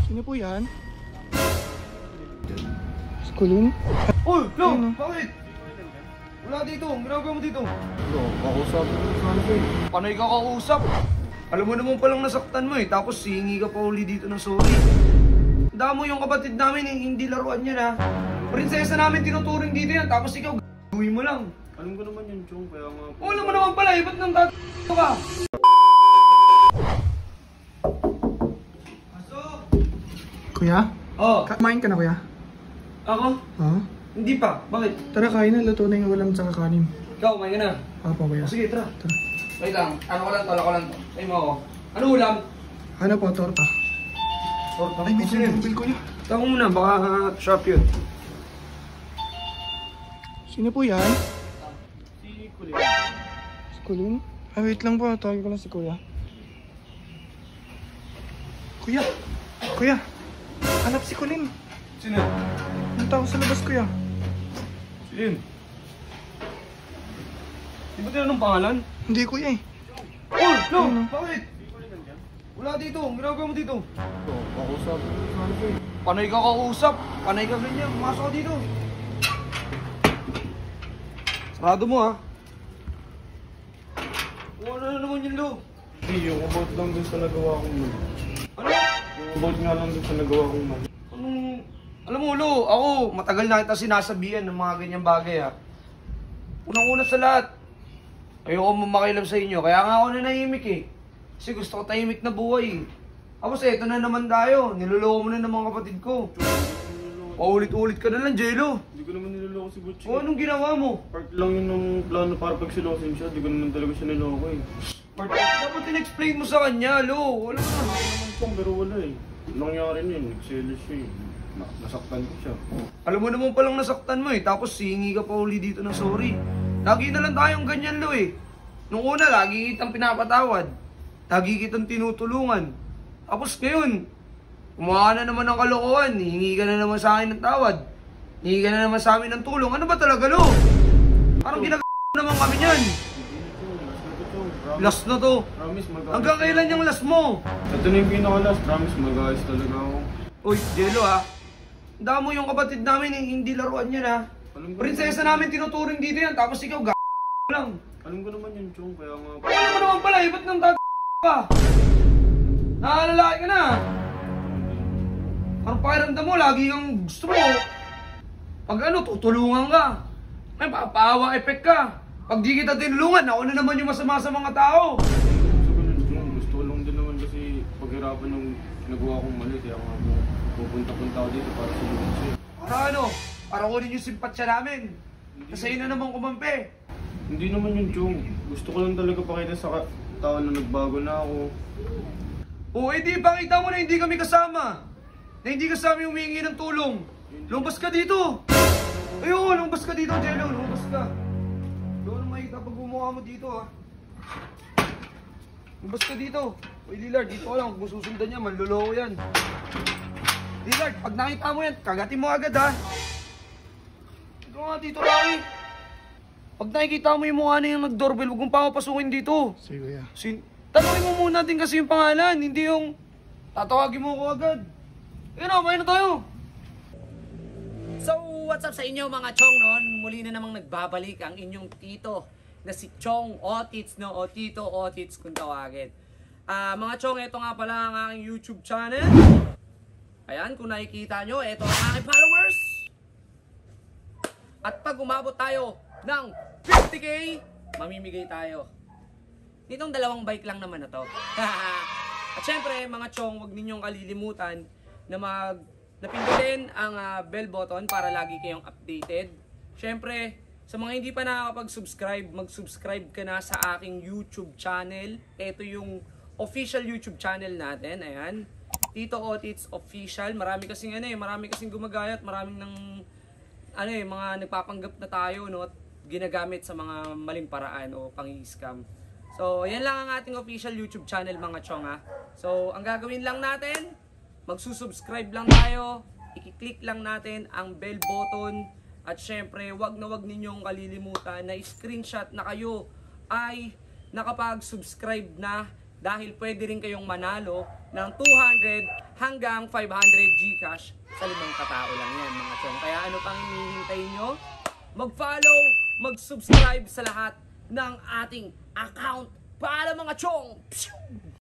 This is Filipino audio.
Sino po yan? Si Kulin? Uy! Long! Bakit? Wala dito. Ang ginagawa mo dito? Ano? Kakusap. Ano po? Panay ka kausap. Alam mo naman palang nasaktan mo eh. Tapos hihingi ka pa uli dito ng sorry. Damo yung kapatid namin eh. Hindi laruan yan ha. Prinsesa namin tinuturing dito yan. Tapos ikaw gawin mo lang. Alam ko naman yun, Chong. Kaya nga... Alam mo naman pala eh. Ba't nang ka? Kuya? Oo. Kumain ka na, kuya? Ako? Oo. Hindi pa. Bakit? Tara, kain na. Luto na yung ulam sa kakanin. Ikaw, kumain ka na. Apo, kuya. Sige, tara. Tara. Wait lang. Ano ko lang to. Sa'yo mo ako. Ano ulam? Ano po, torta? Torta. Ay, may sumbil, kuya. Tako muna. Baka sharp yun. Sino po yan? Si Kulin. Si Kulin? Ah, wait lang po. Tawag ko lang si kuya. Kuya! Kuya! Hanap si Kulin. Sino? Ang tao sa labas, kuya. Sino? Di ba tinanong pangalan? Hindi, kuya eh. Oh! No! Ano? Bakit? Wala dito. Ang ginagawa mo dito? Kakusap. Ano po? Panay ka kausap. Panay ka ganyan. Masok ka dito. Sarado mo ha. Ano na naman yun, Lo? Hindi, yung about lang dun sa nagawa kong man. Ano? Yung about nga lang dun sa nagawa kong man. Anong... Alam mo, Lo, ako, matagal na kita sinasabihan ng mga ganyang bagay ha. Unang-una sa lahat, ayoko mamakailam sa inyo, kaya nga ako nanahimik eh. Kasi gusto ko tahimik na buhay eh. Tapos eto na naman tayo, niloloko mo na ng mga kapatid ko. Paulit-ulit ka na lang, Jello. Hindi ko naman niloloko si Butchie. O anong ginawa mo? Part lang yun ng plano para pagsilosin siya. Hindi ko naman talaga siya niloloko eh. Dapat in-explain mo sa kanya, Lo. Wala na. Naman pong pero wala eh. Nangyari na yun, nagselos siya eh. Nasaktan ko siya. Alam mo naman palang nasaktan mo eh, tapos hihingi ka pa uli dito ng sorry. Lagi na lang tayong ganyan, Lo eh. Nung una, lagi kitang pinapatawad. Lagi kitang tinutulungan. Tapos ngayon, gumawa ka na naman ng kalokohan, hihingi ka na naman sa akin ng tawad. Hihingi ka na naman sa amin ng tulong. Ano ba talaga, Lo? Parang naman kami niyan. Last na to. Promise, mag-ayos. Hanggang kailan yung last mo? Ito na yung pinaka-last. Promise, mag-ayos talaga ako. Uy, Jello ha. Damo yung kapatid namin eh, hindi laruan yan ha. Prinsesa namin tinuturing dito yan, tapos ikaw lang. Alam ko naman yun, Chong. Kaya nga... Alam mo naman pala eh, ba't nang ka? Nakalalaki ka na. Parang pakiramdam mo, lagi kang gusto mo. Pag ano, tutulungan ka. May papaawa effect ka. Pag di kita tinulungan, ako na naman yung masama sa mga tao. Gusto ko lang din naman kasi paghirapan ng nagawa kong mali. Kaya nga pupunta-punta ako dito para sa Butchie. Para ano? Para kunin yung simpatsya namin. Kasi yun na naman kumampi. Hindi naman yun, Chong. Gusto ko lang talaga pakita sa tao na nagbago na ako. O edi, pakita mo na hindi kami kasama. Na hindi kasama yung humingi ng tulong. Lumabas ka dito. Ayun, lumabas ka dito, Jello. Lumabas ka. Doon ang makita pag bumuha mo dito, ha. Lumabas ka dito. Uy, Lillard, dito ka lang. Kung susundan niya, manluloko yan. Lillard, pag nakita mo yan, kagatin mo agad, ha. Ito nga dito, Rocky. Pag nakikita mo yung mukha na yung nag-doorbell, huwag mong papapasukin dito. Sige, kuya. Tanungin mo muna din kasi yung pangalan, hindi yung tatawagin mo ko agad. Ayun o, main na tayo. So, what's up sa inyo mga chong noon? Muli na namang nagbabalik ang inyong tito na si Chong Otits, no? O Tito Otits kung tawagin. Mga chong, ito nga pala ang aking YouTube channel. Ayan, kung nakikita nyo, ito ang aking followers. At pag umabot tayo ng 50k, mamimigay tayo. Nitong dalawang bike lang naman na to. At syempre, mga chong, huwag ninyong kalilimutan na napindutin ang bell button para lagi kayong updated. Syempre, sa mga hindi pa nakakapag-subscribe, mag-subscribe ka na sa aking YouTube channel. Ito yung official YouTube channel natin. Ayan. Tito Otits Official. Marami kasing gumagayat, maraming mga nagpapanggap na tayo, no, at ginagamit sa mga maling paraan o pang-scam. So, yan lang ang ating official YouTube channel mga chong ha. So, ang gagawin lang natin, magsusubscribe lang tayo, i-click lang natin ang bell button, at syempre, wag ninyong kalilimutan na screenshot na kayo ay nakapag-subscribe na, dahil pwede rin kayong manalo ng 200 hanggang 500 GCash sa 5 katao lang yan mga chong. Kaya ano pang hinihintay nyo? Mag-follow, mag-subscribe sa lahat ng ating account para mga chong. Pshoo!